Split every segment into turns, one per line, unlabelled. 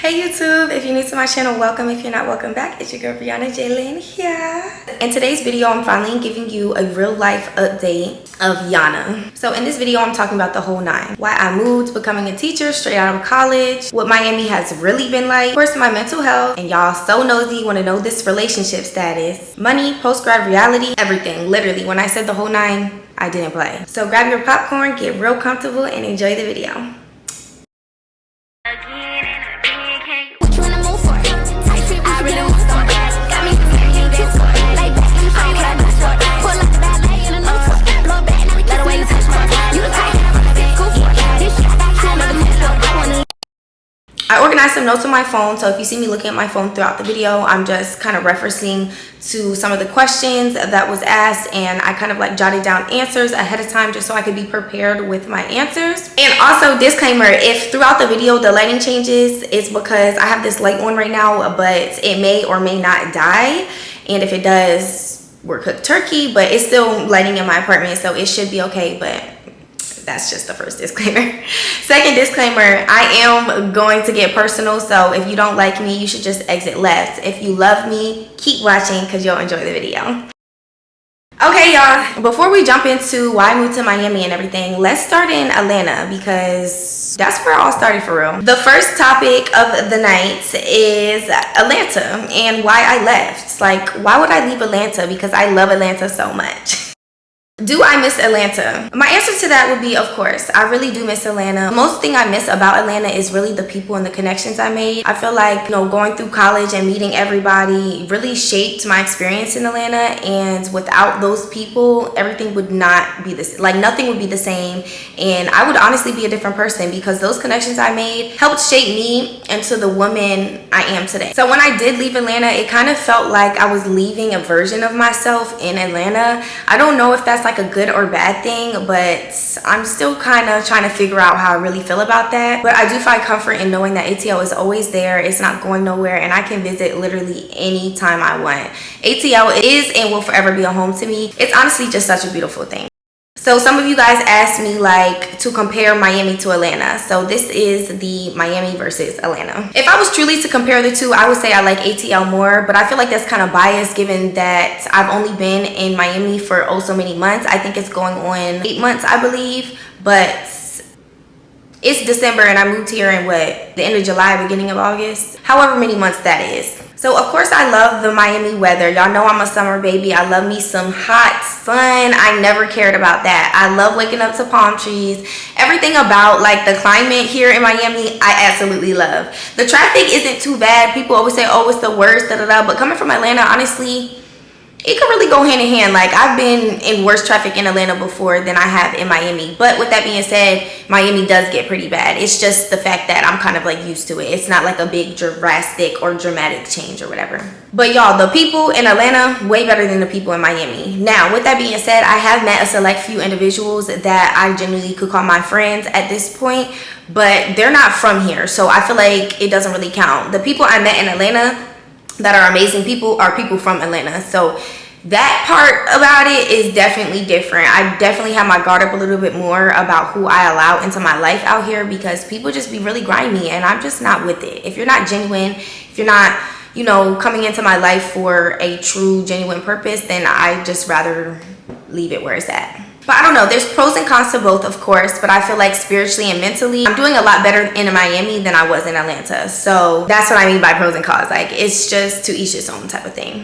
Hey YouTube, if you're new to my channel, welcome. If you're not, welcome back. It's your girl BREYONNA J here. In today's video, I'm finally giving you a real life update of Yana. So in this video, I'm talking about the whole nine. Why I moved, becoming a teacher straight out of college, what Miami has really been like, of course my mental health, and y'all so nosy, want to know this relationship status, money, post-grad reality, everything. Literally, when I said the whole nine, I didn't play. So grab your popcorn, get real comfortable, and enjoy the video. I organized some notes on my phone, so if you see me looking at my phone throughout the video, I'm just kind of referencing to some of the questions that was asked, and I kind of like jotted down answers ahead of time just so I could be prepared with my answers. And also, disclaimer, if throughout the video the lighting changes, it's because I have this light on right now, but it may or may not die, and if it does, we're cooked turkey, but it's still lighting in my apartment, so it should be okay. But that's just the first disclaimer. Second disclaimer, I am going to get personal, so if you don't like me, you should just exit left. If you love me, keep watching because you'll enjoy the video. Okay, y'all, before we jump into why I moved to Miami and everything, let's start in Atlanta because that's where it all started for real. The first topic of the night is Atlanta and why I left. Like, why would I leave Atlanta? Because I love Atlanta so much. Do I miss Atlanta? My answer to that would be, of course. I really do miss Atlanta. Most thing I miss about Atlanta is really the people and the connections I made. I feel like, you know, going through college and meeting everybody really shaped my experience in Atlanta, and without those people, everything would not be the same. Like, nothing would be the same, and I would honestly be a different person because those connections I made helped shape me into the woman I am today. So when I did leave Atlanta, it kind of felt like I was leaving a version of myself in Atlanta. I don't know if that's like a good or bad thing, but I'm still kind of trying to figure out how I really feel about that. But I do find comfort in knowing that ATL is always there, it's not going nowhere, and I can visit literally anytime I want. ATL is and will forever be a home to me. It's honestly just such a beautiful thing. So some of you guys asked me like to compare Miami to Atlanta. So this is the Miami versus Atlanta. If I was truly to compare the two, I would say I like ATL more, but I feel like that's kind of biased given that I've only been in Miami for oh so many months. I think it's going on 8 months, I believe, but it's December and I moved here in what, the end of July, beginning of August, however many months that is. So of course I love the Miami weather. Y'all know I'm a summer baby. I love me some hot sun. I never cared about that. I love waking up to palm trees. Everything about like the climate here in Miami, I absolutely love. The traffic isn't too bad. People always say, oh, it's the worst, but coming from Atlanta, honestly, it could really go hand in hand. Like, I've been in worse traffic in Atlanta before than I have in Miami. But with that being said, Miami does get pretty bad. It's just the fact that I'm kind of like used to it. It's not like a big drastic or dramatic change or whatever. But y'all, the people in Atlanta, way better than the people in Miami. Now, with that being said, I have met a select few individuals that I genuinely could call my friends at this point, but they're not from here. So I feel like it doesn't really count. The people I met in Atlanta that are amazing people are people from Atlanta. So that part about it is definitely different. I definitely have my guard up a little bit more about who I allow into my life out here because people just be really grimy and I'm just not with it. If you're not genuine, if you're not, you know, coming into my life for a true genuine purpose, then I just rather leave it where it's at. But I don't know, there's pros and cons to both, of course, but I feel like spiritually and mentally, I'm doing a lot better in Miami than I was in Atlanta. So that's what I mean by pros and cons. Like, it's just to each his own type of thing.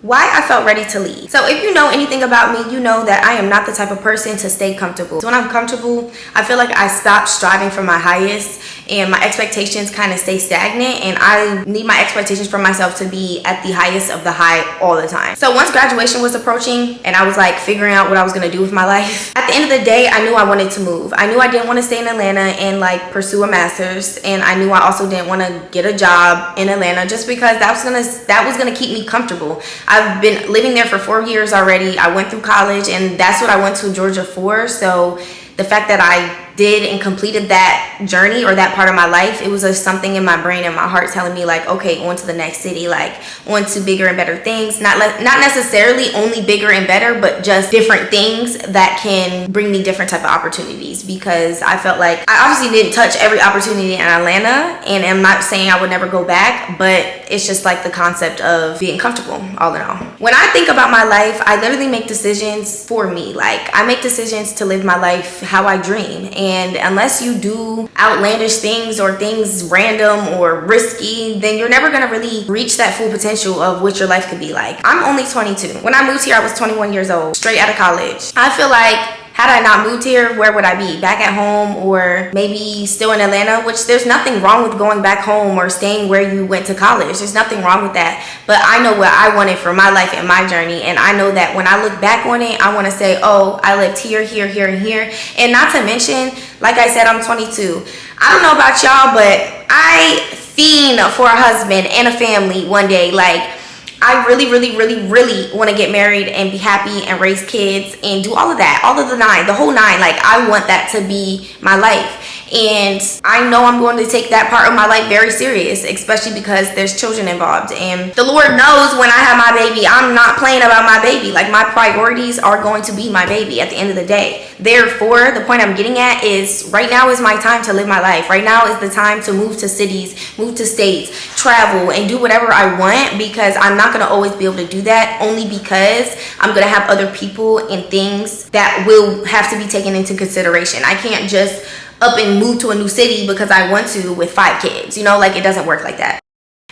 Why I felt ready to leave. So if you know anything about me, you know that I am not the type of person to stay comfortable. So when I'm comfortable, I feel like I stop striving for my highest and my expectations kind of stay stagnant, and I need my expectations for myself to be at the highest of the high all the time. So once graduation was approaching and I was like figuring out what I was going to do with my life, at the end of the day, I knew I wanted to move. I knew I didn't want to stay in Atlanta and like pursue a master's, and I knew I also didn't want to get a job in Atlanta just because that was gonna keep me comfortable. I've been living there for 4 years already. I went through college and that's what I went to Georgia for. So the fact that I did and completed that journey or that part of my life, it was just something in my brain and my heart telling me like, okay, on to the next city, like on to bigger and better things. Not necessarily only bigger and better, but just different things that can bring me different type of opportunities, because I felt like I obviously didn't touch every opportunity in Atlanta, and I'm not saying I would never go back, but it's just like the concept of being comfortable all in all. When I think about my life, I literally make decisions for me. Like I make decisions to live my life how I dream, and unless you do outlandish things or things random or risky, then you're never gonna really reach that full potential of what your life could be like. I'm only 22. When I moved here, I was 21 years old, straight out of college. I feel like had I not moved here, where would I be? Back at home, or maybe still in Atlanta, which there's nothing wrong with going back home or staying where you went to college. There's nothing wrong with that. But I know what I wanted for my life and my journey. And I know that when I look back on it, I want to say, oh, I lived here, here, here, and here. And not to mention, like I said, I'm 22. I don't know about y'all, but I fiend for a husband and a family one day. Like, I really, really, really, really want to get married and be happy and raise kids and do all of that, all of the whole nine. Like, I want that to be my life. And I know I'm going to take that part of my life very serious, especially because there's children involved. And the Lord knows when I have my baby, I'm not playing about my baby. Like, my priorities are going to be my baby at the end of the day. Therefore, the point I'm getting at is right now is my time to live my life. Right now is the time to move to cities, move to states, travel, and do whatever I want, because I'm not going to always be able to do that, only because I'm going to have other people and things that will have to be taken into consideration. I can't just up and move to a new city because I want to with 5 kids, you know, like it doesn't work like that.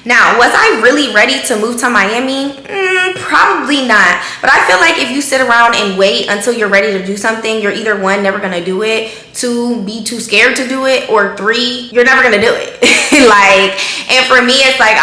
Now, was I really ready to move to Miami? Probably not. But I feel like if you sit around and wait until you're ready to do something, you're either 1, never gonna do it, 2, be too scared to do it, or 3, you're never gonna do it. Like, and for me, it's like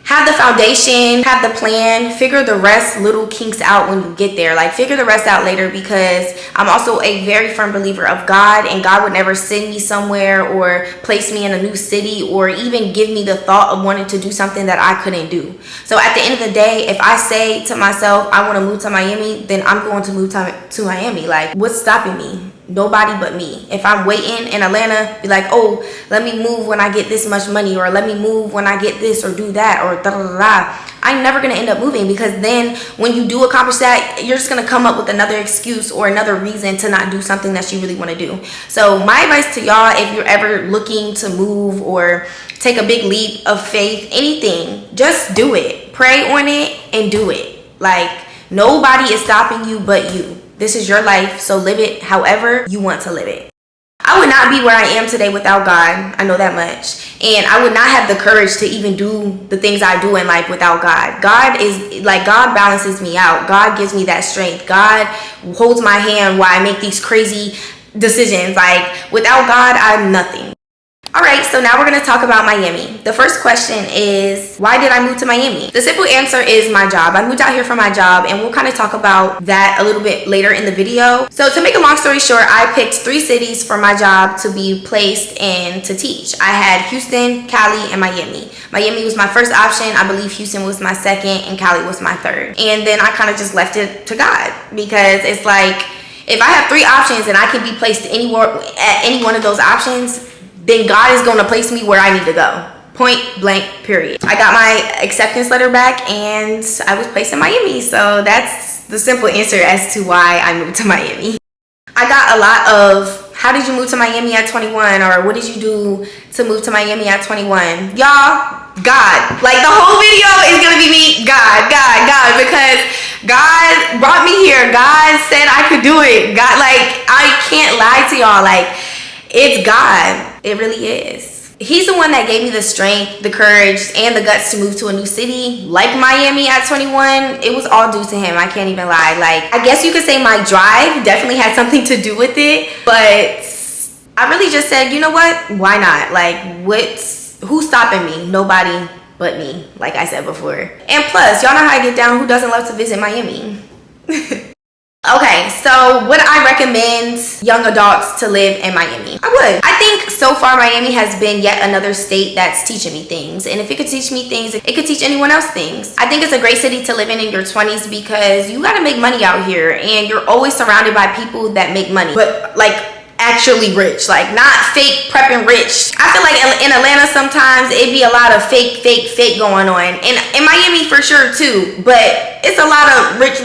have the foundation, have the plan, figure the rest little kinks out when you get there. Like, figure the rest out later, because I'm also a very firm believer of God, and God would never send me somewhere or place me in a new city or even give me the thought of wanting to do something that I couldn't do. So at the end of the day, if I say to myself, I want to move to Miami, then I'm going to move to Miami. Like, what's stopping me? Nobody but me. If I'm waiting in Atlanta, be like, oh, let me move when I get this much money, or let me move when I get this or do that, or da da da da. I'm never gonna end up moving, because then when you do accomplish that, you're just gonna come up with another excuse or another reason to not do something that you really want to do. So my advice to y'all, if you're ever looking to move or take a big leap of faith, anything, just do it. Pray on it and do it. Like, nobody is stopping you but you. This is your life, so live it however you want to live it. I would not be where I am today without God. I know that much. And I would not have the courage to even do the things I do in life without God. God balances me out. God gives me that strength. God holds my hand while I make these crazy decisions. Like, without God, I'm nothing. All right, so now we're going to talk about Miami. The first question is, why did I move to Miami? The simple answer is my job. I moved out here for my job, and we'll kind of talk about that a little bit later in the video. So to make a long story short, I picked 3 cities for my job to be placed in to teach. I had Houston, Cali, and Miami. Miami was my first option. I believe Houston was my second, and Cali was my third. And then I kind of just left it to God, because it's like, if I have 3 options and I can be placed anywhere at any one of those options, then God is going to place me where I need to go. Point blank, period. I got my acceptance letter back and I was placed in Miami. So that's the simple answer as to why I moved to Miami. I got a lot of, how did you move to Miami at 21? Or what did you do to move to Miami at 21? Y'all, God. Like, the whole video is going to be me, God, because God brought me here. God said I could do it. God, like, I can't lie to y'all. Like, it's God. It really is. He's the one that gave me the strength, the courage, and the guts to move to a new city like Miami at 21. It was all due to him. I can't even lie. Like, I guess you could say my drive definitely had something to do with it, but I really just said, you know what? Why not? Like, who's stopping me? Nobody but me, like I said before. And plus, y'all know how I get down. Who doesn't love to visit Miami? Okay, so would I recommend young adults to live in Miami? I would. I think so far Miami has been yet another state that's teaching me things. And if it could teach me things, it could teach anyone else things. I think it's a great city to live in your 20s, because you gotta make money out here and you're always surrounded by people that make money. But like, actually rich, like not fake prepping rich. I feel like in Atlanta sometimes it'd be a lot of fake going on, and in Miami for sure too, but it's a lot of rich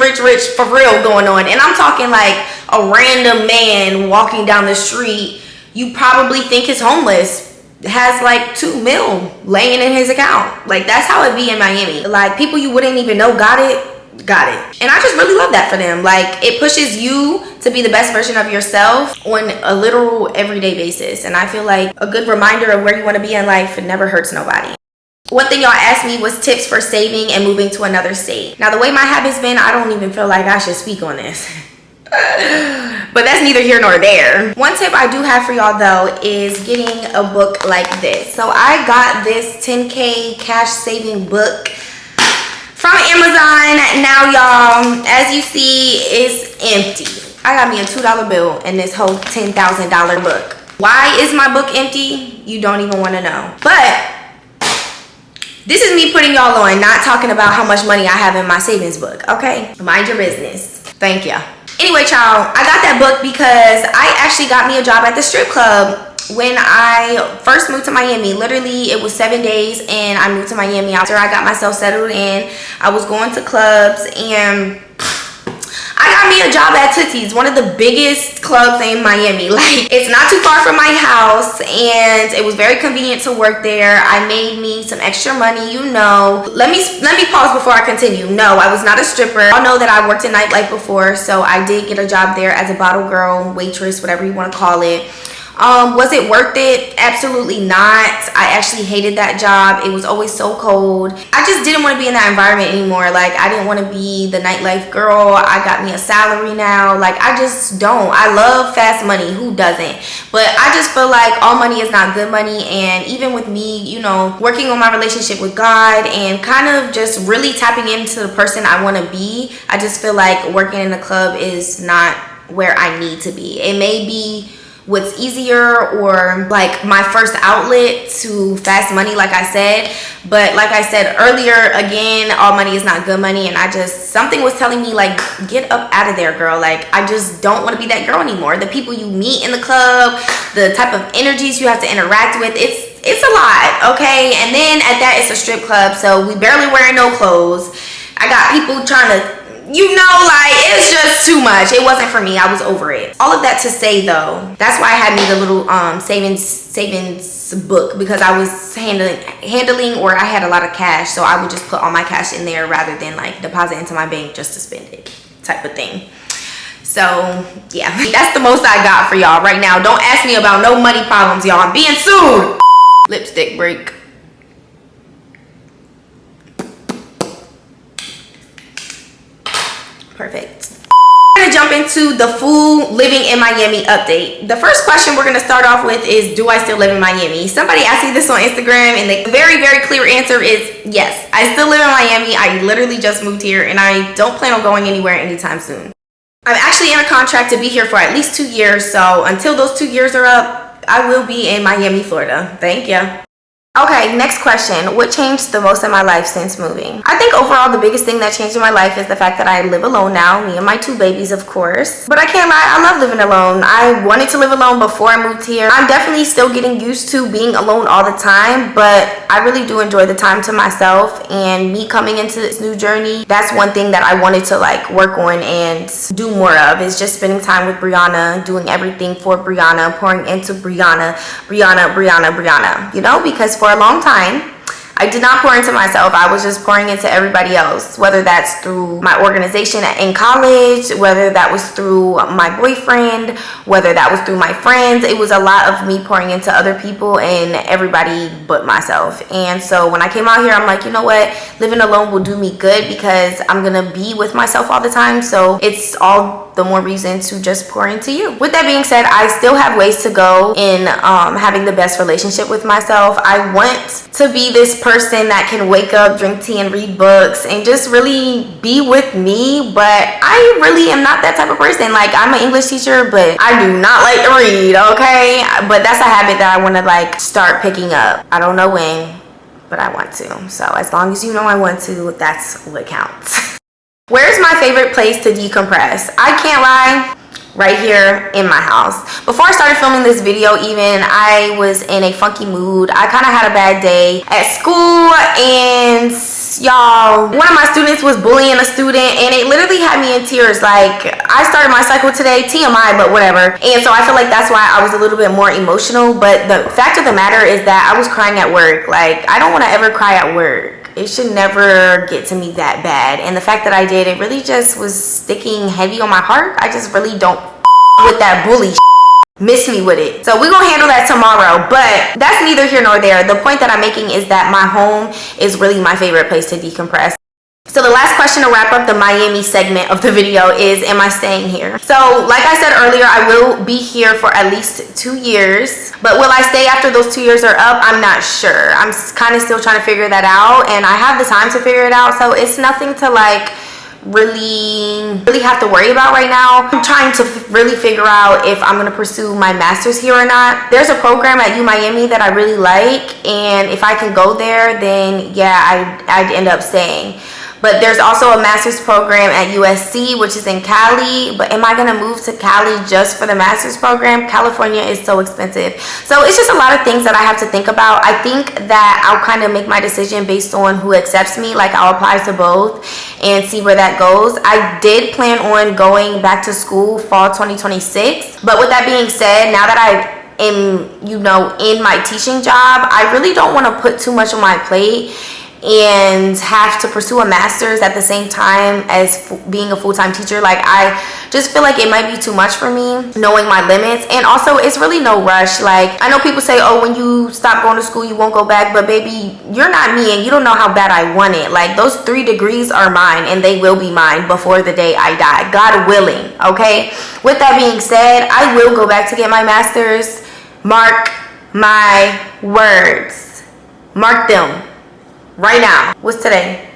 for real going on. And I'm talking like a random man walking down the street, you probably think is homeless, has like 2 mil laying in his account. Like that's how it be in Miami. Like people you wouldn't even know got it. And I just really love that for them. Like it pushes you to be the best version of yourself on a literal everyday basis. And I feel like a good reminder of where you want to be in life, it never hurts nobody. One thing y'all asked me was tips for saving and moving to another state. Now the way my habits been, I don't even feel like I should speak on this. But that's neither here nor there. One tip I do have for y'all though is getting a book like this. So I got this 10K cash saving book from Amazon. Now y'all, as you see, it's empty. I got me a $2 bill in this whole $10,000 book. Why is my book empty? You don't even want to know. But this is me putting y'all on, not talking about how much money I have in my savings book, okay? Mind your business. Thank ya. Anyway, child, I got that book because I actually got me a job at the strip club when I first moved to Miami. Literally, it was 7 days and I moved to Miami. After I got myself settled in, I was going to clubs and I got me a job at Tootsie's, one of the biggest clubs in Miami. Like, it's not too far from my house and it was very convenient to work there. I made me some extra money, you know. Let me pause before I continue. No, I was not a stripper. Y'all know that I worked in nightlife before, so I did get a job there as a bottle girl, waitress, whatever you want to call it. Was it worth it? Absolutely not. I actually hated that job. It was always so cold. I just didn't want to be in that environment anymore. Like, I didn't want to be the nightlife girl. I got me a salary now. Like, I just don't. I love fast money. Who doesn't? But I just feel like all money is not good money. And even with me, you know, working on my relationship with God and kind of just really tapping into the person I want to be, I just feel like working in a club is not where I need to be. It may be what's easier or like my first outlet to fast money, like I said, but like I said earlier, again, all money is not good money. And I just, something was telling me like, get up out of there, girl. Like, I just don't want to be that girl anymore. The people you meet in the club, the type of energies you have to interact with, it's a lot, okay? And then at that, it's a strip club, so we barely wearing no clothes. I got people trying to, you know, like, it's just too much. It wasn't for me. I was over it. All of that to say though, that's why I had me the little savings book, because I was handling or I had a lot of cash, so I would just put all my cash in there rather than like deposit into my bank just to spend it type of thing. So yeah, that's the most I got for y'all right now. Don't ask me about no money problems, y'all. I'm being sued. Lipstick break. Perfect. We're gonna jump into the full living in Miami update. The first question we're gonna start off with is, do I still live in Miami? Somebody asked me this on Instagram and the very clear answer is yes. I still live in Miami. I literally just moved here and I don't plan on going anywhere anytime soon. I'm actually in a contract to be here for at least 2 years, so until those 2 years are up, I will be in Miami, Florida. Thank ya. Okay, next question. What changed the most in my life since moving? I think overall the biggest thing that changed in my life is the fact that I live alone now, me and my 2 babies, of course. But I can't lie, I love living alone. I wanted to live alone before I moved here. I'm definitely still getting used to being alone all the time, but I really do enjoy the time to myself. And me coming into this new journey, that's one thing that I wanted to like work on and do more of, is just spending time with Breyanna, doing everything for Breyanna, pouring into Breyanna, you know, because for a long time I did not pour into myself. I was just pouring into everybody else, whether that's through my organization in college, whether that was through my boyfriend, whether that was through my friends. It was a lot of me pouring into other people and everybody but myself. And so when I came out here, I'm like, you know what, living alone will do me good because I'm gonna be with myself all the time. So it's all the more reason to just pour into you. With that being said, I still have ways to go in having the best relationship with myself. I want to be this person that can wake up, drink tea, and read books and just really be with me, but I really am not that type of person. Like, I'm an English teacher, but I do not like to read, okay? But that's a habit that I want to like start picking up. I don't know when, but I want to. So as long as you know I want to, that's what counts. Where's my favorite place to decompress? I can't lie, right here in my house. Before I started filming this video even, I was in a funky mood. I kind of had a bad day at school, and y'all, one of my students was bullying a student, and it literally had me in tears. Like, I started my cycle today, TMI, but whatever. And so I feel like that's why I was a little bit more emotional. But the fact of the matter is that I was crying at work. Like, I don't want to ever cry at work. It should never get to me that bad. And the fact that I did, it really just was sticking heavy on my heart. I just really don't with that bully. Miss me with it. So we're gonna handle that tomorrow, but that's neither here nor there. The point that I'm making is that my home is really my favorite place to decompress. So the last question to wrap up the Miami segment of the video is, am I staying here? So like I said earlier, I will be here for at least 2 years, but will I stay after those 2 years are up? I'm not sure. I'm kind of still trying to figure that out, and I have the time to figure it out, so it's nothing to like really have to worry about right now. I'm trying to really figure out if I'm going to pursue my master's here or not. There's a program at Miami that I really like, and if I can go there, then yeah, I'd end up staying. But there's also a master's program at USC, which is in Cali. But am I going to move to Cali just for the master's program? California is so expensive. So it's just a lot of things that I have to think about. I think that I'll kind of make my decision based on who accepts me. Like, I'll apply to both and see where that goes. I did plan on going back to school fall 2026. But with that being said, now that I am, you know, in my teaching job, I really don't want to put too much on my plate and have to pursue a master's at the same time as being a full-time teacher. Like, I just feel like it might be too much for me, knowing my limits. And also, it's really no rush. Like, I know people say, oh, when you stop going to school, you won't go back. But baby, you're not me, and you don't know how bad I want it. Like, those 3 degrees are mine, and they will be mine before the day I die, God willing. Okay, with that being said, I will go back to get my master's. Mark my words. Mark them. Right now. What's today?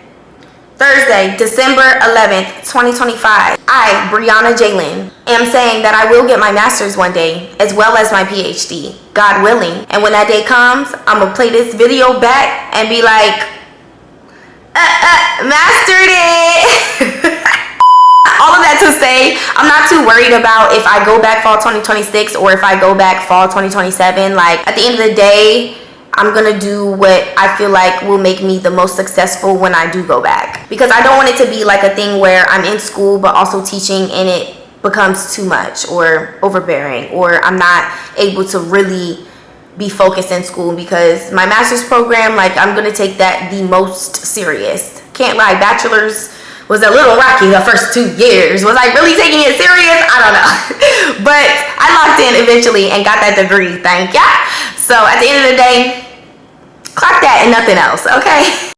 Thursday, December 11th, 2025. I, BREYONNA J, am saying that I will get my master's one day, as well as my PhD, God willing. And when that day comes, I'm gonna play this video back and be like, mastered it. All of that to say, I'm not too worried about if I go back fall 2026 or if I go back fall 2027. Like, at the end of the day, I'm gonna do what I feel like will make me the most successful when I do go back, because I don't want it to be like a thing where I'm in school but also teaching and it becomes too much or overbearing, or I'm not able to really be focused in school. Because my master's program, like, I'm gonna take that the most serious. Can't lie, bachelor's was a little rocky the first 2 years. Was I really taking it serious? I don't know. But I locked in eventually and got that degree, thank ya. So at the end of the day, clock that and nothing else, okay?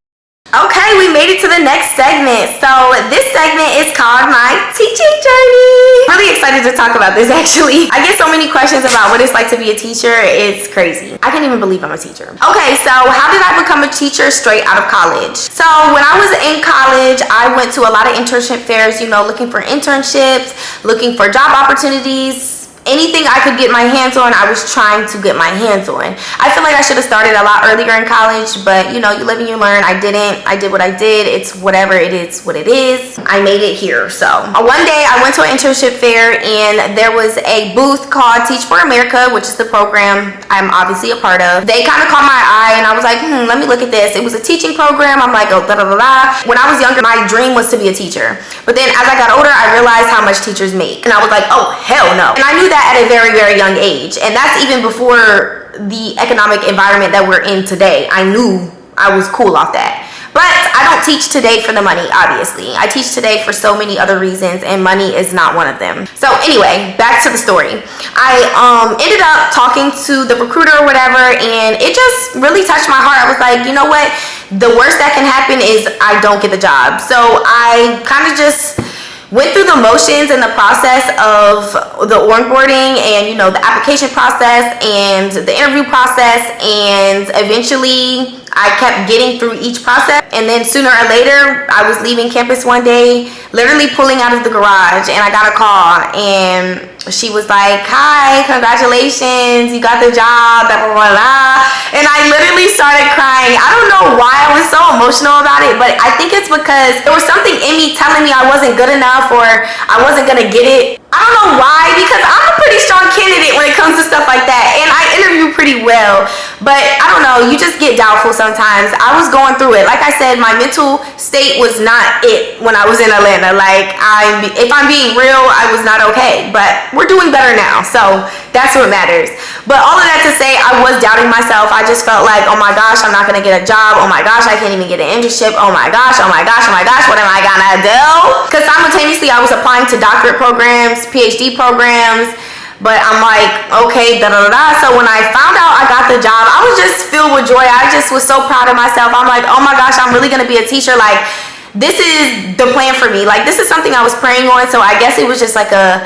Okay, we made it to the next segment. So this segment is called my teaching journey. I'm really excited to talk about this, actually. I get so many questions about what it's like to be a teacher. It's crazy. I can't even believe I'm a teacher. Okay, so how did I become a teacher straight out of college? So when I was in college, I went to a lot of internship fairs, you know, looking for internships, looking for job opportunities. Anything I could get my hands on, I was trying to get my hands on. I feel like I should have started a lot earlier in college, but you know, you live and you learn. I didn't. I did what I did. It's whatever it is, what it is. I made it here. So one day I went to an internship fair, and there was a booth called Teach for America, which is the program I'm obviously a part of. They kind of caught my eye, and I was like, let me look at this. It was a teaching program. I'm like, oh, da da da da. When I was younger, my dream was to be a teacher. But then as I got older, I realized how much teachers make, and I was like, oh, hell no. And I knew that at a very, very young age, and that's even before the economic environment that we're in today. I knew I was cool off that. But I don't teach today for the money, obviously. I teach today for so many other reasons, and money is not one of them. So anyway, back to the story. I ended up talking to the recruiter or whatever, and it just really touched my heart. I was like, you know what? The worst that can happen is I don't get the job. So I kind of just went through the motions and the process of the onboarding and, you know, the application process and the interview process, and eventually I kept getting through each process, and then sooner or later I was leaving campus one day, literally pulling out of the garage, and I got a call, and she was like, "Hi, congratulations, you got the job, blah, blah, blah, blah." And I literally started crying. I don't know why I was so emotional about it, but I think it's because there was something in me telling me I wasn't good enough or I wasn't gonna get it. I don't know why, because I'm a pretty strong candidate when it comes to stuff like that, and I interview pretty well, but I don't know, you just get doubtful sometimes. I was going through it. Like I said, my mental state was not it when I was in Atlanta. Like, if I'm being real, I was not okay, but we're doing better now, so that's what matters. But all of that to say, I was doubting myself. I just felt like, oh my gosh, I'm not gonna get a job. Oh my gosh, I can't even get an internship. Oh my gosh, oh my gosh, oh my gosh, what am I gonna do? Because simultaneously I was applying to doctorate programs, PhD programs, but I'm like, okay, da da da. So when I found out I got the job, I was just filled with joy. I just was so proud of myself. I'm like, oh my gosh, I'm really gonna be a teacher. Like, this is the plan for me. Like, this is something I was praying on. So I guess it was just like a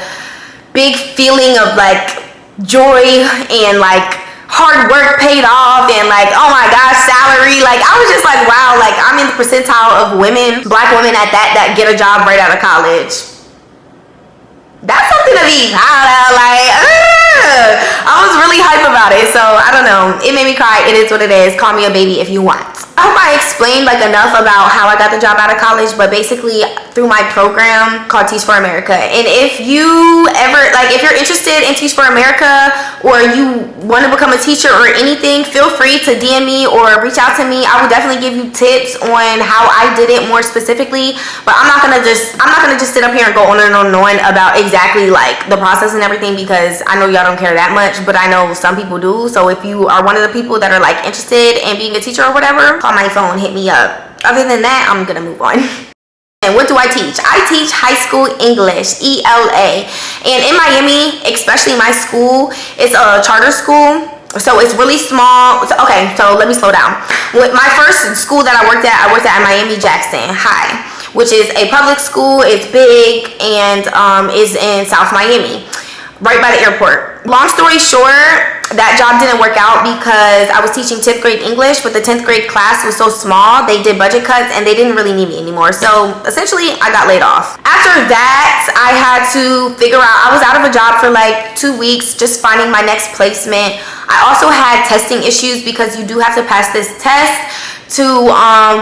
big feeling of like joy and like hard work paid off, and like, oh my gosh, salary. Like, I was just like, wow, like I'm in the percentile of women, black women at that get a job right out of college. That's something to be proud of. Like, I was really hype about it. So I don't know, it made me cry. It is what it is. Call me a baby if you want. I hope I explained like enough about how I got the job out of college, but basically through my program called Teach for America. And if you ever, like, if you're interested in Teach for America, or you want to become a teacher or anything, feel free to DM me or reach out to me. I will definitely give you tips on how I did it more specifically, but I'm not gonna just sit up here and go on and on and on about exactly like the process and everything, because I know y'all don't care that much, but I know some people do. So if you are one of the people that are like interested in being a teacher or whatever, call my phone, hit me up. Other than that, I'm gonna move on. And what do I teach? I teach high school English, ELA. And in Miami, especially my school, it's a charter school. So it's really small. Okay, so let me slow down. With my first school that I worked at Miami Jackson High, which is a public school. It's big and is in South Miami, right by the airport. Long story short, that job didn't work out because I was teaching 10th grade English, but the 10th grade class was so small, they did budget cuts and they didn't really need me anymore. So essentially I got laid off. After that, I had to figure out, I was out of a job for like 2 weeks, just finding my next placement. I also had testing issues because you do have to pass this test to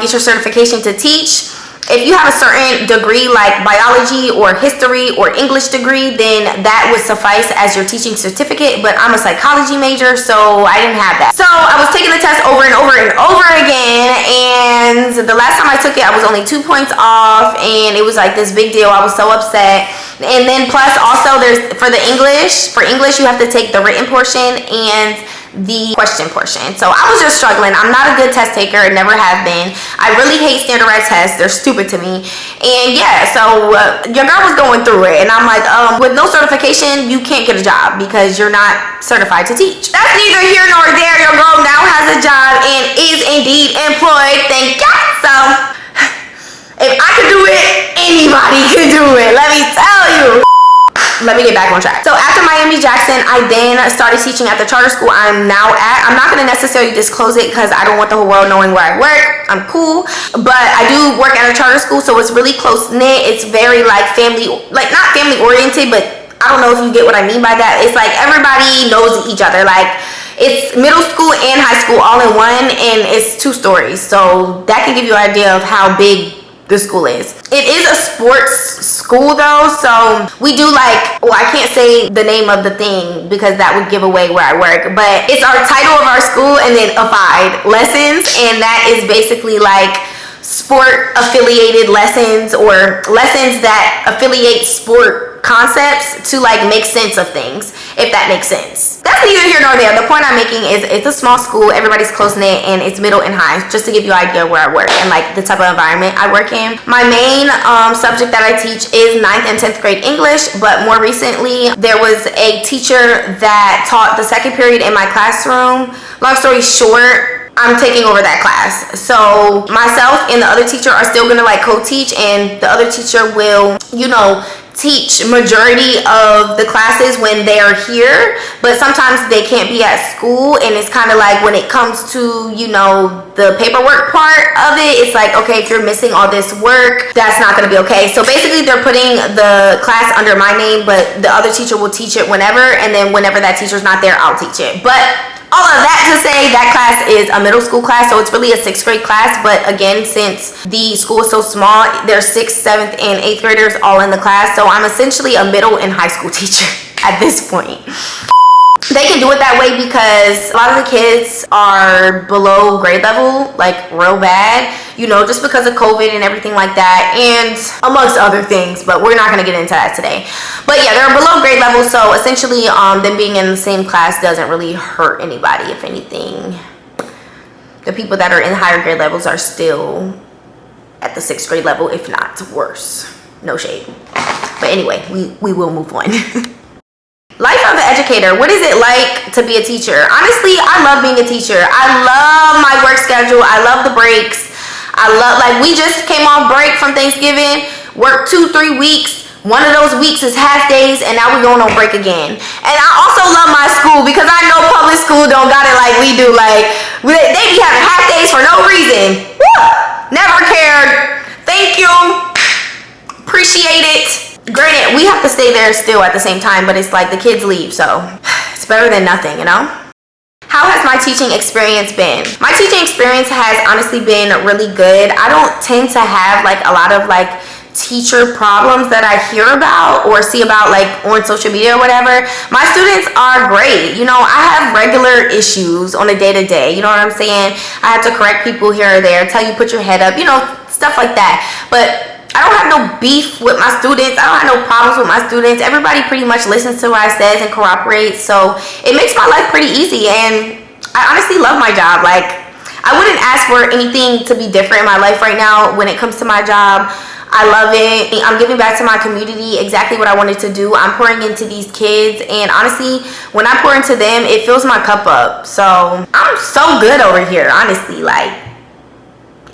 get your certification to teach. If you have a certain degree like biology or history or English degree, then that would suffice as your teaching certificate, but I'm a psychology major, so I didn't have that. So I was taking the test over and over and over again, and the last time I took it, I was only 2 points off, and it was like this big deal. I was so upset. And then plus also for English, you have to take the written portion and the question portion. So I was just struggling. I'm not a good test taker, never have been. I really hate standardized tests. They're stupid to me. And yeah, so your girl was going through it, and I'm like, with no certification, you can't get a job because you're not certified to teach. That's neither here nor there. Your girl now has a job and is indeed employed. Thank God. So if I could do it, anybody can do it. Let me tell you. Let me get back on track. So after Miami Jackson, I then started teaching at the charter school I'm now at. I'm not going to necessarily disclose it because I don't want the whole world knowing where I work. I'm cool. But I do work at a charter school, so it's really close-knit. It's very like family, like not family-oriented, but I don't know if you get what I mean by that. It's like everybody knows each other. Like, it's middle school and high school all in one, and it's 2 stories. So that can give you an idea of how big the school is. It is a sports school though, so we do like, well, I can't say the name of the thing because that would give away where I work, but it's our title of our school and then applied lessons, and that is basically like sport affiliated lessons or lessons that affiliate sport concepts to like make sense of things, if that makes sense. That's neither here nor there. The point I'm making is it's a small school, everybody's close-knit, and it's middle and high, just to give you an idea of where I work and like the type of environment I work in. My main subject that I teach is 9th and 10th grade English, but more recently there was a teacher that taught the second period in my classroom. Long story short, I'm taking over that class. So myself and the other teacher are still gonna like co-teach, and the other teacher will, you know, teach majority of the classes when they are here, but sometimes they can't be at school, and it's kind of like when it comes to, you know, the paperwork part of it, it's like, okay, if you're missing all this work, that's not going to be okay. So basically they're putting the class under my name, but the other teacher will teach it whenever, and then whenever that teacher's not there, I'll teach it. But all of that to say, that class is a middle school class, so it's really a 6th grade class. But again, since the school is so small, there's 6th, 7th, and 8th graders all in the class, so I'm essentially a middle and high school teacher at this point. They can do it that way because a lot of the kids are below grade level, like real bad, you know, just because of COVID and everything like that, and amongst other things, but we're not going to get into that today. But yeah, they're below grade level, so essentially them being in the same class doesn't really hurt anybody. If anything, the people that are in higher grade levels are still at the 6th grade level, if not worse. No shade. But anyway, we will move on. Life of an educator. What is it like to be a teacher? Honestly, I love being a teacher. I love my work schedule. I love the breaks. I love, like, we just came off break from Thanksgiving, worked 2-3 weeks. One of those weeks is half days, and now we're going on break again. And I also love my school because I know public school don't got it like we do. Like, they be having half days for no reason. Woo! Never cared. Thank you. Appreciate it. Granted, we have to stay there still at the same time, but it's like the kids leave, so it's better than nothing, you know? How has my teaching experience been? My teaching experience has honestly been really good. I don't tend to have like a lot of like teacher problems that I hear about or see about like on social media or whatever. My students are great. You know, I have regular issues on a day-to-day, you know what I'm saying? I have to correct people here or there, tell you put your head up, you know, stuff like that. But I don't have no beef with my students. I don't have no problems with my students. Everybody pretty much listens to what I says and cooperates. So it makes my life pretty easy. And I honestly love my job. Like, I wouldn't ask for anything to be different in my life right now when it comes to my job. I love it. I'm giving back to my community exactly what I wanted to do. I'm pouring into these kids. And honestly, when I pour into them, it fills my cup up. So I'm so good over here, honestly. Like,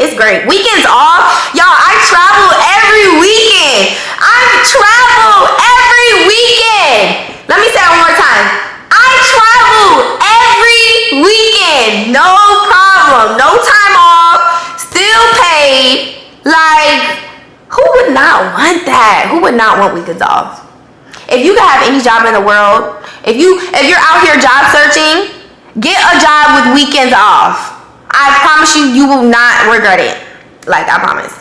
it's great. Weekends off. Y'all, I travel every weekend. I travel every weekend. Let me say it one more time. I travel every weekend. No problem. No time off. Still paid. Like, who would not want that? Who would not want weekends off? If you could have any job in the world, if you're out here job searching, get a job with weekends off. I promise you, you will not regret it. Like, I promise.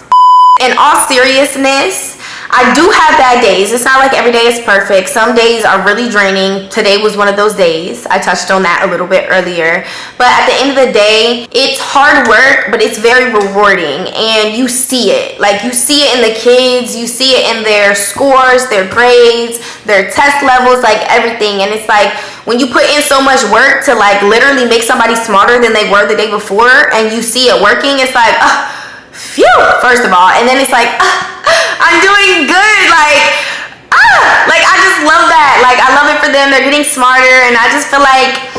In all seriousness, I do have bad days. It's not like every day is perfect. Some days are really draining. Today was one of those days. I touched on that a little bit earlier. But at the end of the day, it's hard work, but it's very rewarding. And you see it. Like, you see it in the kids. You see it in their scores, their grades, their test levels, like everything. And it's like, when you put in so much work to like literally make somebody smarter than they were the day before, and you see it working, it's like, phew, first of all. And then it's like, I'm doing good. Like I just love that. Like, I love it for them. They're getting smarter. And I just feel like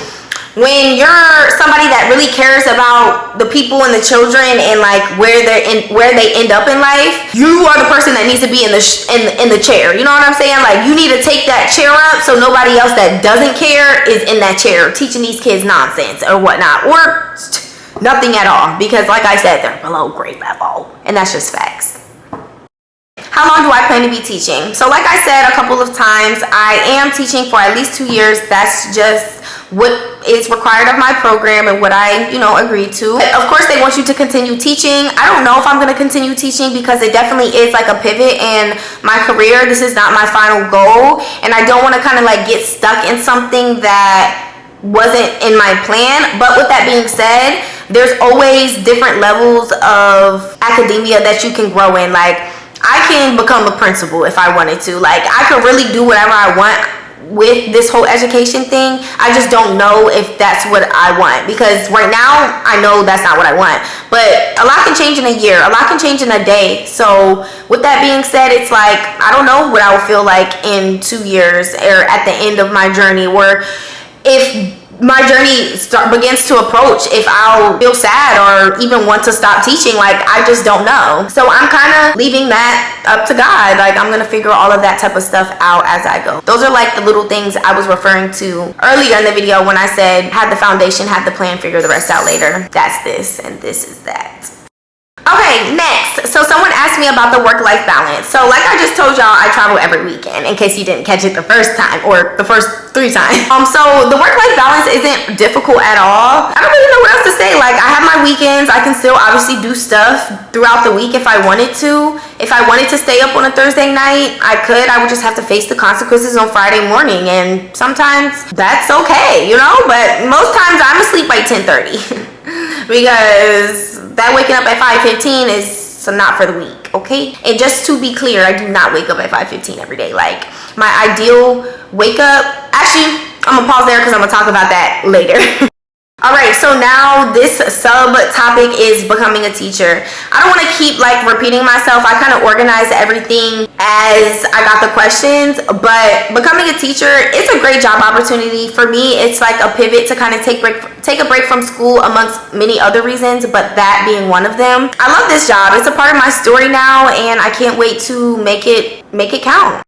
when you're somebody that really cares about the people and the children and like where they end up in life, you are the person that needs to be in the chair. You know what I'm saying? Like, you need to take that chair up so nobody else that doesn't care is in that chair teaching these kids nonsense or whatnot, or nothing at all, because like I said, they're below grade level, and that's just facts. How long do I plan to be teaching? So like I said a couple of times, I am teaching for at least 2 years. That's just what is required of my program and what I, agreed to. Of course, they want you to continue teaching. I don't know if I'm going to continue teaching because it definitely is like a pivot in my career. This is not my final goal, and I don't want to kind of like get stuck in something that wasn't in my plan. But with that being said, there's always different levels of academia that you can grow in. Like, I can become a principal if I wanted to. Like, I could really do whatever I want with this whole education thing. I just don't know if that's what I want, because right now I know that's not what I want. But a lot can change in a year, a lot can change in a day. So with that being said, it's like, I don't know what I will feel like in 2 years or at the end of my journey, or if my journey begins to approach, if I'll feel sad or even want to stop teaching. Like, I just don't know. So I'm kind of leaving that up to God. Like, I'm gonna figure all of that type of stuff out as I go. Those are like the little things I was referring to earlier in the video when I said had the foundation, had the plan, figure the rest out later. That's this, and this is that. Okay, next. So someone asked me about the work-life balance. So like I just told y'all, I travel every weekend, in case you didn't catch it the first time or the first 3 times. So the work-life balance isn't difficult at all. I don't really know what else to say. Like, I have my weekends. I can still obviously do stuff throughout the week if I wanted to. If I wanted to stay up on a Thursday night, I could. I would just have to face the consequences on Friday morning, and sometimes that's okay, you know? But most times I'm asleep by 10:30 because that waking up at 5:15 is not for the week, okay? And just to be clear, I do not wake up at 5:15 every day. Like, my ideal wake up, actually, I'm gonna pause there because I'm gonna talk about that later. All right, so now this subtopic is becoming a teacher. I don't want to keep like repeating myself. I kind of organized everything as I got the questions, but becoming a teacher, it's a great job opportunity. For me, it's like a pivot to kind of take a break from school, amongst many other reasons, but that being one of them. I love this job. It's a part of my story now, and I can't wait to make it count.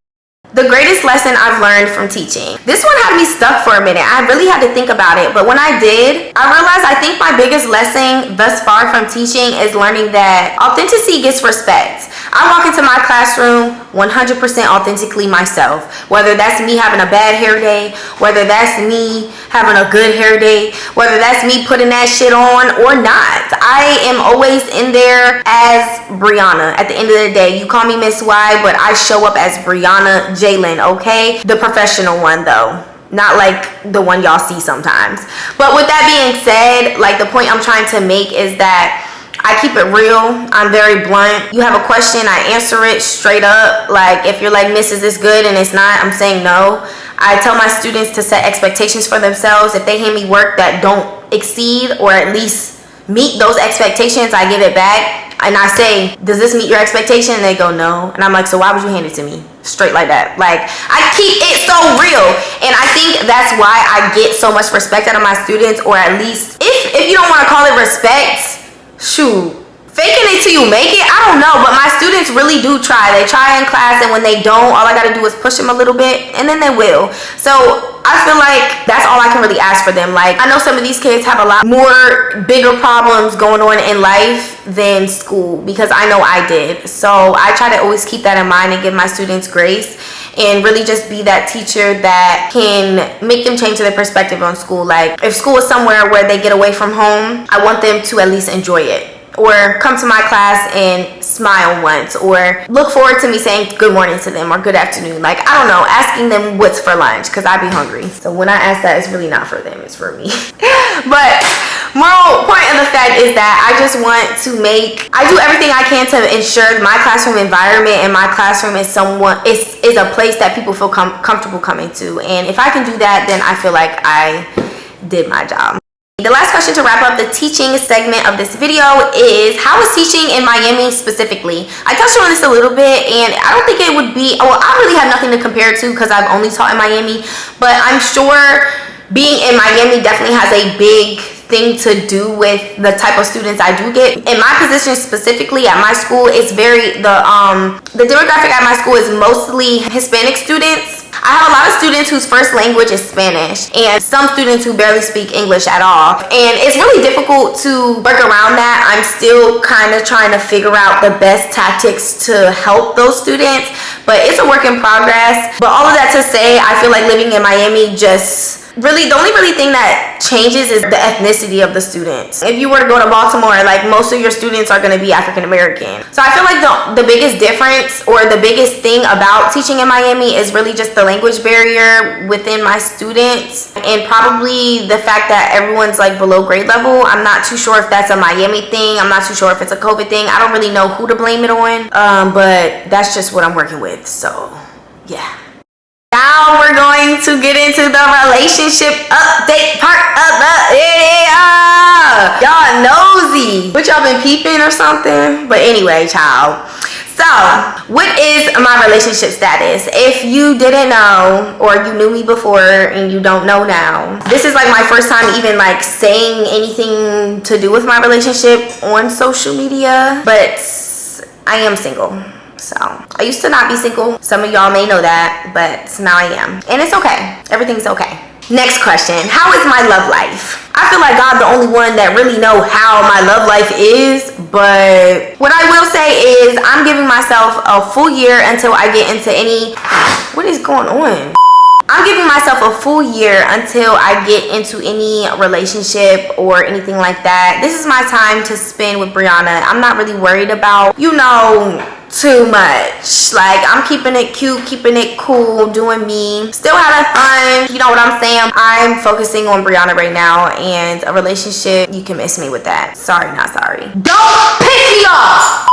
The greatest lesson I've learned from teaching. This one had me stuck for a minute. I really had to think about it, but when I did, I realized I think my biggest lesson thus far from teaching is learning that authenticity gets respect. I walk into my classroom 100% authentically myself, whether that's me having a bad hair day, whether that's me having a good hair day, whether that's me putting that shit on or not. I am always in there as BREYONNA. At the end of the day, you call me Miss Y, but I show up as BREYONNA J, okay? The professional one though, not like the one y'all see sometimes. But with that being said, like, the point I'm trying to make is that I keep it real. I'm very blunt. You have a question, I answer it straight up. Like, if you're like, Miss, is this good? And it's not, I'm saying no. I tell my students to set expectations for themselves. If they hand me work that don't exceed or at least meet those expectations, I give it back. And I say, does this meet your expectation? And they go, no. And I'm like, so why would you hand it to me? Straight like that. Like, I keep it so real. And I think that's why I get so much respect out of my students, or at least, if you don't want to call it respect, shoot, faking it till you make it, I don't know. But my students really do try. They try in class, and when they don't, all I gotta do is push them a little bit, and then they will. So I feel like that's all I can really ask for them. Like, I know some of these kids have a lot more bigger problems going on in life than school, because I know I did. So I try to always keep that in mind and give my students grace, and really just be that teacher that can make them change their perspective on school. Like, if school is somewhere where they get away from home, I want them to at least enjoy it, or come to my class and smile once, or look forward to me saying good morning to them or good afternoon. Like, I don't know, asking them what's for lunch, because I be hungry. So when I ask that, it's really not for them, it's for me. But moral point of the fact is that I just want to I do everything I can to ensure my classroom environment and my classroom is a place that people feel comfortable coming to. And if I can do that, then I feel like I did my job. The last question to wrap up the teaching segment of this video is, how is teaching in Miami specifically? I touched on this a little bit, and I don't think it would be, well, I really have nothing to compare to because I've only taught in Miami, but I'm sure being in Miami definitely has a big thing to do with the type of students I do get. In my position specifically at my school, it's very, the demographic at my school is mostly Hispanic students. I have a lot of students whose first language is Spanish, and some students who barely speak English at all. And it's really difficult to work around that. I'm still kind of trying to figure out the best tactics to help those students, but it's a work in progress. But all of that to say, I feel like living in Miami just really, the only really thing that changes is the ethnicity of the students. If you were to go to Baltimore, like, most of your students are going to be African American. So I feel like the biggest difference, or the biggest thing about teaching in Miami, is really just the language barrier within my students, and probably the fact that everyone's like below grade level. I'm not too sure if that's a Miami thing. I'm not too sure if it's a COVID thing. I don't really know who to blame it on, but that's just what I'm working with. So yeah. Now we're going to get into the relationship update part of the video. Y'all nosy. What, y'all been peeping or something? But anyway, child. So So, what is my relationship status? If you didn't know, or you knew me before and you don't know now, this is like my first time even like saying anything to do with my relationship on social media, but I am single. So, I used to not be single. Some of y'all may know that, but now I am. And it's okay. Everything's okay. Next question, how is my love life? I feel like God's the only one that really know how my love life is, but what I will say is I'm giving myself a full year until I get into any, what is going on? I'm giving myself a full year until I get into any relationship or anything like that. This is my time to spend with Breyanna. I'm not really worried about, you know, too much. Like, I'm keeping it cute, keeping it cool, doing me, still having fun. You know what I'm saying? I'm focusing on Breyanna right now, and a relationship, you can miss me with that. Sorry, not sorry. Don't piss me off!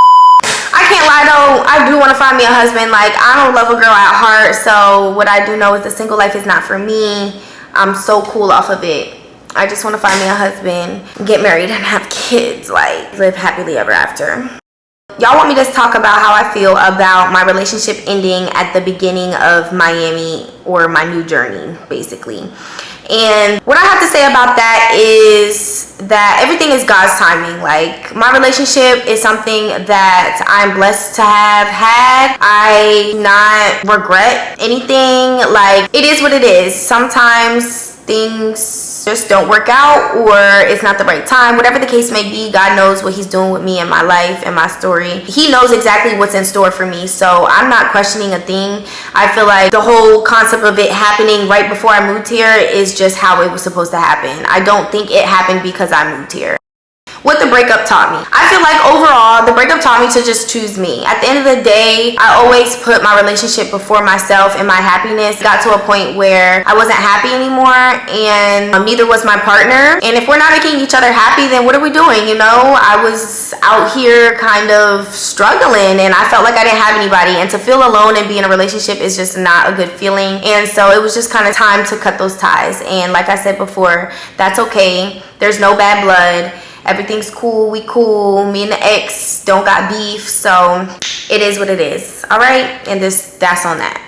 I can't lie though, I do want to find me a husband. Like, I don't love a girl at heart, so what I do know is the single life is not for me. I'm so cool off of it. I just want to find me a husband, get married, and have kids. Like, live happily ever after. Y'all want me to talk about how I feel about my relationship ending at the beginning of Miami, or my new journey, basically. And what I have to say about that is that everything is God's timing. Like, my relationship is something that I'm blessed to have had. I do not regret anything. Like, it is what it is. Sometimes things just don't work out, or it's not the right time. Whatever the case may be, God knows what he's doing with me and my life and my story. He knows exactly what's in store for me, so I'm not questioning a thing. I feel like the whole concept of it happening right before I moved here is just how it was supposed to happen. I don't think it happened because I moved here. What the breakup taught me. I feel like overall, the breakup taught me to just choose me. At the end of the day, I always put my relationship before myself and my happiness. Got to a point where I wasn't happy anymore, and neither was my partner. And if we're not making each other happy, then what are we doing? You know, I was out here kind of struggling, and I felt like I didn't have anybody. And to feel alone and be in a relationship is just not a good feeling. And so it was just kind of time to cut those ties. And like I said before, that's okay. There's no bad blood. Everything's cool, we cool. Me and the ex don't got beef, so it is what it is. All right, and that's on that.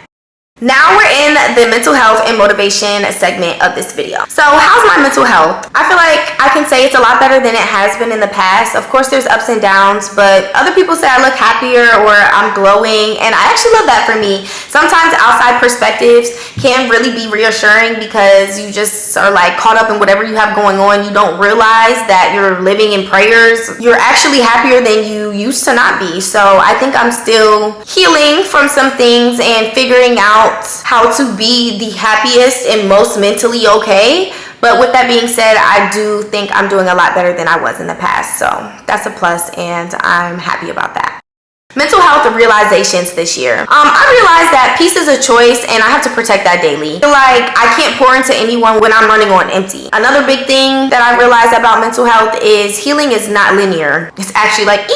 Now we're in the mental health and motivation segment of this video. So how's my mental health? I feel like I can say it's a lot better than it has been in the past. Of course, there's ups and downs, but other people say I look happier or I'm glowing, and I actually love that for me. Sometimes outside perspectives can really be reassuring because you just are like caught up in whatever you have going on. You don't realize that you're living in prayers. You're actually happier than you used to not be. So I think I'm still healing from some things and figuring out how to be the happiest and most mentally okay. But with that being said, I do think I'm doing a lot better than I was in the past, so that's a plus, and I'm happy about that. Mental health realizations this year. I realized that peace is a choice, and I have to protect that daily. I feel like I can't pour into anyone when I'm running on empty. Another big thing that I realized about mental health is healing is not linear. It's actually like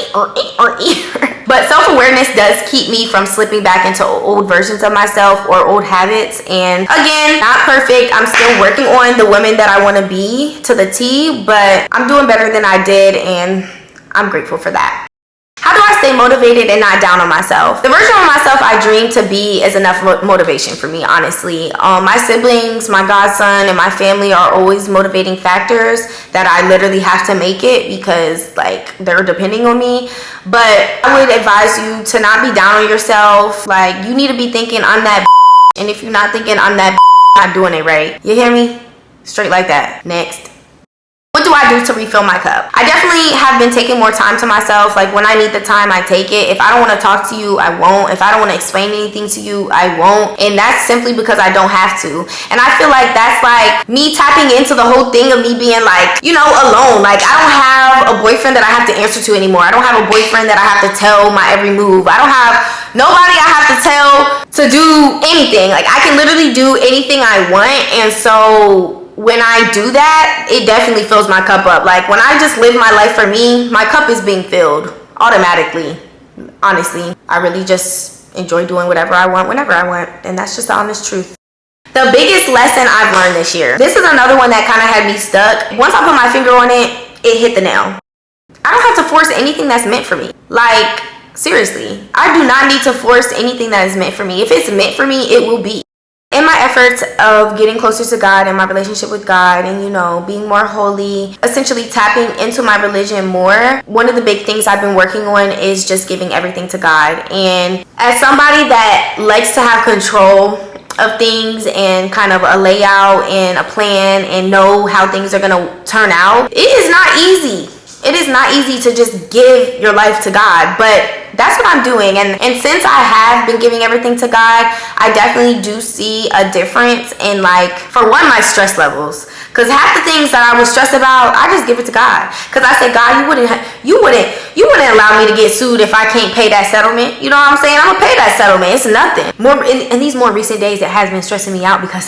But self-awareness does keep me from slipping back into old versions of myself or old habits. And again, not perfect. I'm still working on the woman that I want to be to the T, but I'm doing better than I did, and I'm grateful for that. How do I stay motivated and not down on myself? The version of myself I dream to be is enough motivation for me, honestly. My siblings, my godson, and my family are always motivating factors that I literally have to make it because, like, they're depending on me. But I would advise you to not be down on yourself. Like, you need to be thinking, I'm that and if you're not thinking, I'm that I'm not doing it right. You hear me? Straight like that. Next. What do I do to refill my cup? I definitely have been taking more time to myself. Like, when I need the time, I take it. If I don't want to talk to you, I won't. If I don't want to explain anything to you, I won't. And that's simply because I don't have to. And I feel like that's like me tapping into the whole thing of me being like, you know, alone. Like, I don't have a boyfriend that I have to answer to anymore. I don't have a boyfriend that I have to tell my every move. I don't have nobody I have to tell to do anything. Like, I can literally do anything I want. And so when I do that, it definitely fills my cup up. Like, when I just live my life for me, my cup is being filled automatically. Honestly, I really just enjoy doing whatever I want whenever I want, and that's just the honest truth. The biggest lesson I've learned this year. This is another one that kind of had me stuck. Once I put my finger on it, it hit the nail. I don't have to force anything that's meant for me. Like, seriously, I do not need to force anything that is meant for me. If it's meant for me, it will be. In my efforts of getting closer to God and my relationship with God and, you know, being more holy, essentially tapping into my religion more, one of the big things I've been working on is just giving everything to God. And as somebody that likes to have control of things and kind of a layout and a plan and know how things are going to turn out, it is not easy. It is not easy to just give your life to God, but that's what I'm doing. And since I have been giving everything to God, I definitely do see a difference in, like, for one, my stress levels. Because half the things that I was stressed about, I just give it to God. Because I said, God, you wouldn't allow me to get sued if I can't pay that settlement. You know what I'm saying? I'm gonna pay that settlement. It's nothing. More in these more recent days, it has been stressing me out because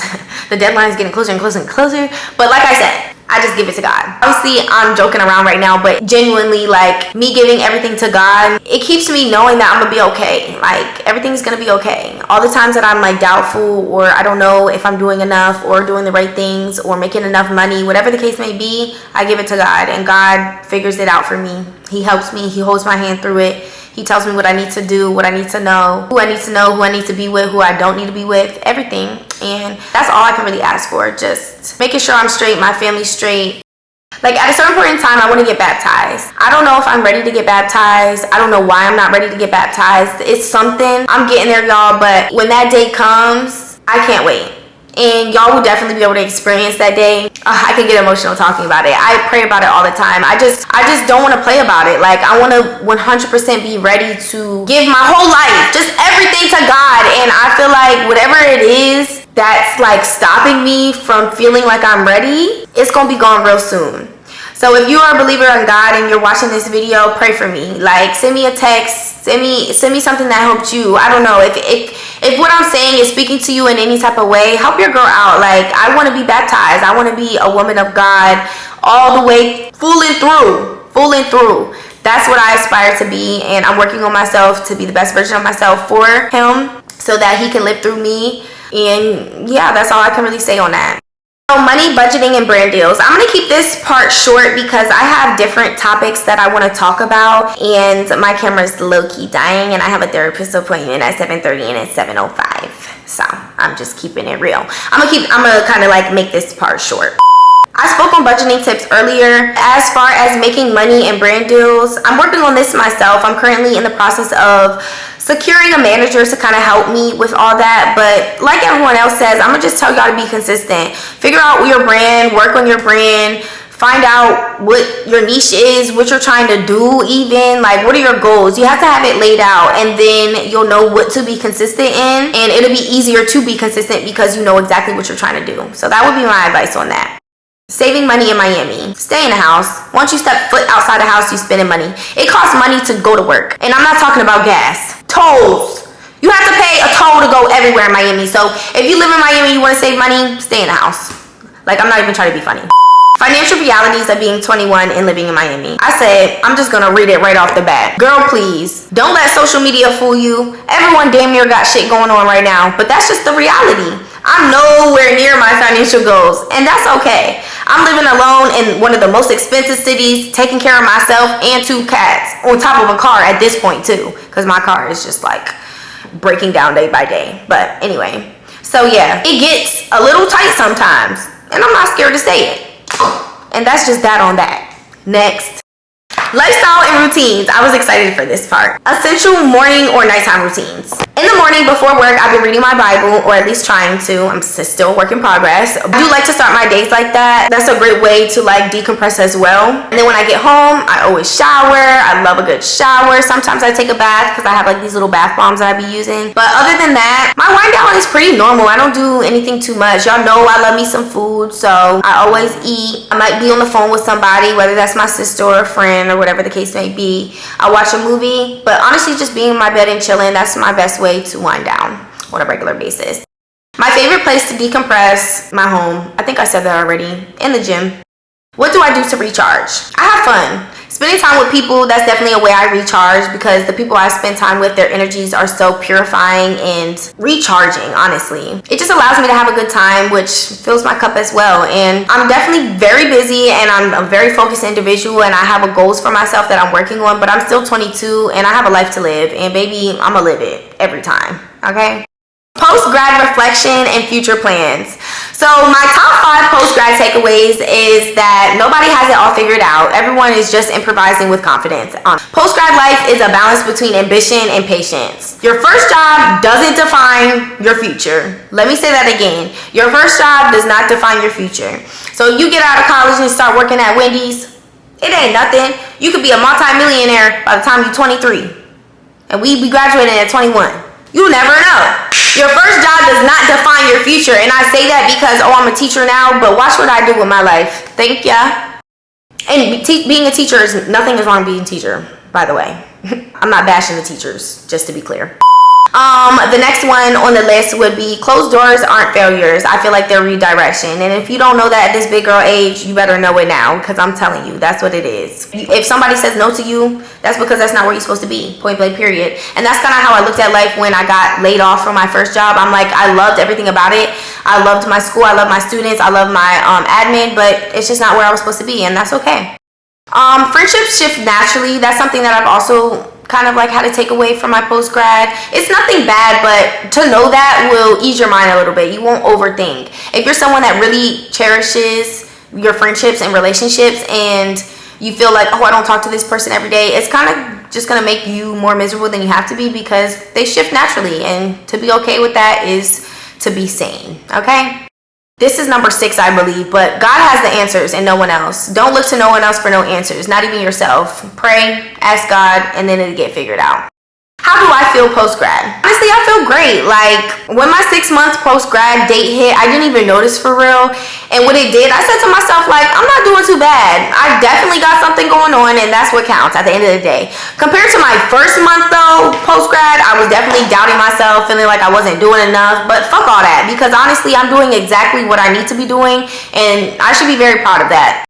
the deadline is getting closer and closer and closer. But like I said, I just give it to God. Obviously, I'm joking around right now, but genuinely, like, me giving everything to God, it keeps me knowing that I'm gonna be okay. Like, everything's gonna be okay. All the times that I'm, like, doubtful, or I don't know if I'm doing enough or doing the right things or making enough money, whatever the case may be, I give it to God, and God figures it out for me. He helps me. He holds my hand through it. He tells me what I need to do, what I need to know, who I need to know, who I need to be with, who I don't need to be with, everything. And that's all I can really ask for. Just making sure I'm straight, my family's straight. Like, at a certain point in time, I want to get baptized. I don't know if I'm ready to get baptized. I don't know why I'm not ready to get baptized. It's something. I'm getting there, y'all. But when that day comes, I can't wait. And y'all will definitely be able to experience that day. I can get emotional talking about it. I pray about it all the time. I just don't want to play about it. Like, I want to 100% be ready to give my whole life, just everything to God. And I feel like whatever it is that's, like, stopping me from feeling like I'm ready, it's gonna be gone real soon. So if you are a believer in God and you're watching this video, pray for me. Like, send me a text, send me something that helped you. I don't know, if what I'm saying is speaking to you in any type of way, help your girl out. Like, I want to be baptized. I want to be a woman of God all the way, full and through. That's what I aspire to be, and I'm working on myself to be the best version of myself for him so that he can live through me. And yeah, that's all I can really say on that. So, money, budgeting, and brand deals. I'm going to keep this part short because I have different topics that I want to talk about, and my camera's low-key dying, and I have a therapist appointment at 7:30 and it's 7:05. So I'm just keeping it real. I'm gonna kind of like make this part short. I spoke on budgeting tips earlier. As far as making money and brand deals, I'm working on this myself. I'm currently in the process of securing a manager to kind of help me with all that. But like everyone else says, I'm gonna just tell y'all to be consistent. Figure out your brand, work on your brand, find out what your niche is, what you're trying to do, even like what are your goals. You have to have it laid out, and then you'll know what to be consistent in, and it'll be easier to be consistent because you know exactly what you're trying to do. So that would be my advice on that. Saving money in Miami. Stay in the house. Once you step foot outside the house, you spending money. It costs money to go to work, and I'm not talking about gas. Tolls. You have to pay a toll to go everywhere in Miami. So if you live in Miami, you want to save money, stay in the house. Like, I'm not even trying to be funny. Financial realities of being 21 and living in Miami. I said, I'm just gonna read it right off the bat. Girl, please, don't let social media fool you. Everyone damn near got shit going on right now, but that's just the reality. I'm nowhere near my financial goals, and that's okay. I'm living alone in one of the most expensive cities, taking care of myself and 2 cats, on top of a car at this point too, because my car is just like breaking down day by day. But anyway, so yeah, it gets a little tight sometimes, and I'm not scared to say it. And that's just that on that. Next. Lifestyle and routines. I was excited for this part. Essential morning or nighttime routines. In the morning before work, I've been reading my Bible, or at least trying to. I'm still a work in progress. I do like to start my days like that. That's a great way to like decompress as well. And then when I get home, I always shower. I love a good shower. Sometimes I take a bath because I have like these little bath bombs that I be using. But other than that, my wind down is pretty normal. I don't do anything too much. Y'all know I love me some food, so I always eat. I might be on the phone with somebody, whether that's my sister or a friend or whatever the case may be. I watch a movie, but honestly, just being in my bed and chilling, that's my best way to wind down on a regular basis. My favorite place to decompress, my home. I think I said that already. In the gym. What do I do to recharge? I have fun. Spending time with people, that's definitely a way I recharge, because the people I spend time with, their energies are so purifying and recharging, honestly. It just allows me to have a good time, which fills my cup as well. And I'm definitely very busy, and I'm a very focused individual, and I have goals for myself that I'm working on, but I'm still 22 and I have a life to live, and baby, I'ma live it every time, okay? Post-grad reflection and future plans. So my top 5 post-grad takeaways is that nobody has it all figured out. Everyone is just improvising with confidence. Post-grad life is a balance between ambition and patience. Your first job doesn't define your future. Let me say that again. Your first job does not define your future. So you get out of college and start working at Wendy's, it ain't nothing. You could be a multi-millionaire by the time you're 23. And we graduating at 21. You never know. Your first job does not define your future. And I say that because, oh, I'm a teacher now, but watch what I do with my life. Thank ya. And being a teacher, nothing is wrong with being a teacher, by the way. I'm not bashing the teachers, just to be clear. The next one on the list would be closed doors aren't failures. I feel like they're redirection. And if you don't know that at this big girl age, you better know it now, because I'm telling you, that's what it is. If somebody says no to you, that's because that's not where you're supposed to be, point blank period. And that's kind of how I looked at life when I got laid off from my first job. I'm like, I loved everything about it. I loved my school, I love my students, I love my admin, but it's just not where I was supposed to be, and that's okay. Friendships shift naturally. That's something that I've also kind of like had to take away from my post-grad. It's nothing bad, but to know that will ease your mind a little bit. You won't overthink. If you're someone that really cherishes your friendships and relationships, and you feel like, oh, I don't talk to this person every day, it's kind of just gonna make you more miserable than you have to be, because they shift naturally, and to be okay with that is to be sane, okay? This is number 6, I believe, but God has the answers and no one else. Don't look to no one else for no answers, not even yourself. Pray, ask God, and then it'll get figured out. How do I feel post-grad? Honestly, I feel great. Like, when my 6-month post-grad date hit, I didn't even notice for real. And when it did, I said to myself, like, I'm not doing too bad. I definitely got something going on, and that's what counts at the end of the day. Compared to my first month, though, post-grad, I was definitely doubting myself, feeling like I wasn't doing enough. But fuck all that, because honestly, I'm doing exactly what I need to be doing, and I should be very proud of that.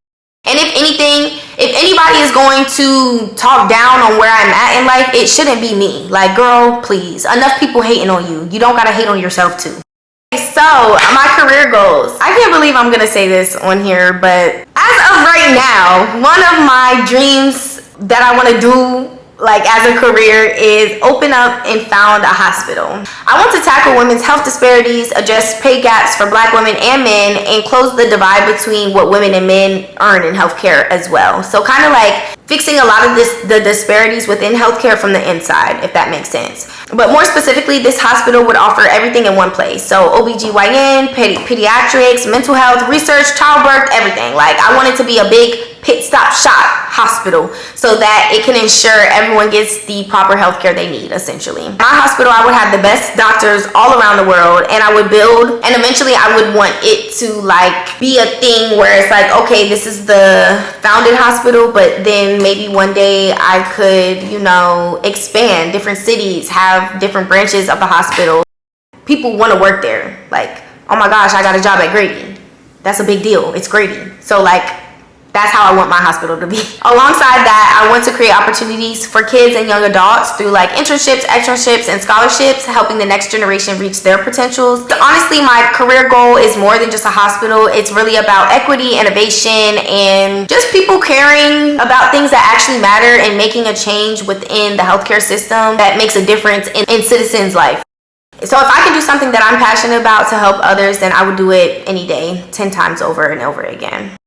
And if anything, if anybody is going to talk down on where I'm at in life, it shouldn't be me. Like, girl, please. Enough people hating on you. You don't gotta hate on yourself too. So, my career goals. I can't believe I'm gonna say this on here, but as of right now, one of my dreams that I wanna do, like as a career, is open up and found a hospital. I want to tackle women's health disparities, address pay gaps for Black women and men, and close the divide between what women and men earn in healthcare as well. So kind of like fixing a lot of the disparities within healthcare from the inside, if that makes sense. But more specifically, this hospital would offer everything in one place. So OBGYN, pediatrics, mental health, research, childbirth, everything. Like, I want it to be a big pit stop shop hospital so that it can ensure everyone gets the proper health care they need, essentially. My hospital, I would have the best doctors all around the world, and I would build, and eventually I would want it to like be a thing where it's like, okay, this is the founded hospital, but then maybe one day I could, you know, expand different cities, have different branches of the hospital. People want to work there. Like, oh my gosh, I got a job at Grady. That's a big deal. It's Grady. So like, that's how I want my hospital to be. Alongside that, I want to create opportunities for kids and young adults through like internships, externships, and scholarships, helping the next generation reach their potentials. So honestly, my career goal is more than just a hospital. It's really about equity, innovation, and just people caring about things that actually matter and making a change within the healthcare system that makes a difference in citizens' life. So if I can do something that I'm passionate about to help others, then I would do it any day, 10 times over and over again.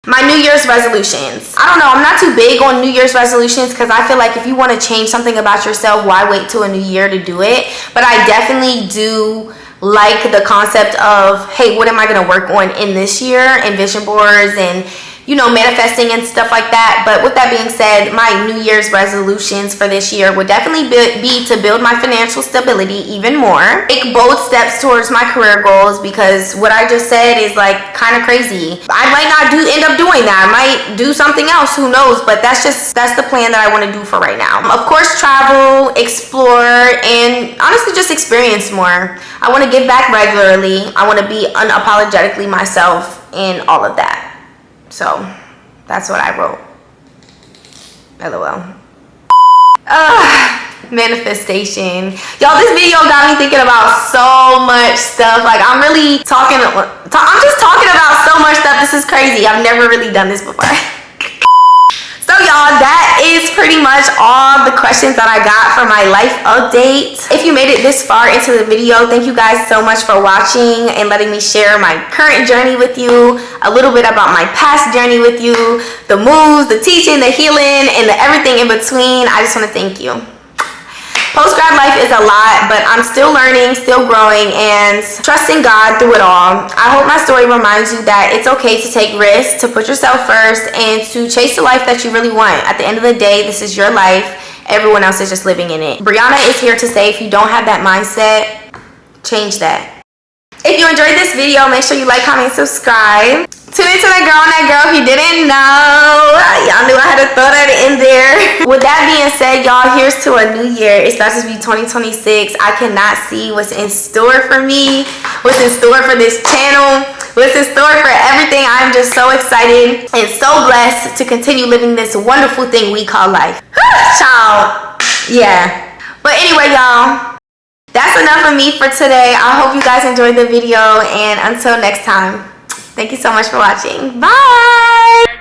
My New Year's resolutions. I don't know, I'm not too big on New Year's resolutions because I feel like if you want to change something about yourself, why wait till a new year to do it? But I definitely do like the concept of, hey, what am I going to work on in this year? And vision boards and, you know, manifesting and stuff like that. But with that being said, my New Year's resolutions for this year would definitely be to build my financial stability even more. Take bold steps towards my career goals, because what I just said is like kind of crazy. I might not end up doing that. I might do something else, who knows? But that's the plan that I want to do for right now. Of course, travel, explore, and honestly just experience more. I want to give back regularly. I want to be unapologetically myself and all of that. So that's what I wrote. LOL. Manifestation. Y'all, this video got me thinking about so much stuff. Like, I'm just talking about so much stuff. This is crazy. I've never really done this before. So y'all, that is pretty much all the questions that I got for my life update. If you made it this far into the video, thank you guys so much for watching and letting me share my current journey with you, a little bit about my past journey with you, the moves, the teaching, the healing, and the everything in between. I just want to thank you. Post-grad life is a lot, but I'm still learning, still growing, and trusting God through it all. I hope my story reminds you that it's okay to take risks, to put yourself first, and to chase the life that you really want. At the end of the day, this is your life. Everyone else is just living in it. Breyanna is here to say, if you don't have that mindset, change that. If you enjoyed this video, make sure you like, comment, subscribe. Tune into that girl on that girl if you didn't know. Y'all knew I had to throw that in there. With that being said, y'all, here's to a new year. It starts to be 2026. I cannot see what's in store for me, what's in store for this channel, what's in store for everything. I'm just so excited and so blessed to continue living this wonderful thing we call life. Ciao. Yeah. But anyway, y'all, that's enough of me for today. I hope you guys enjoyed the video, and until next time, thank you so much for watching. Bye!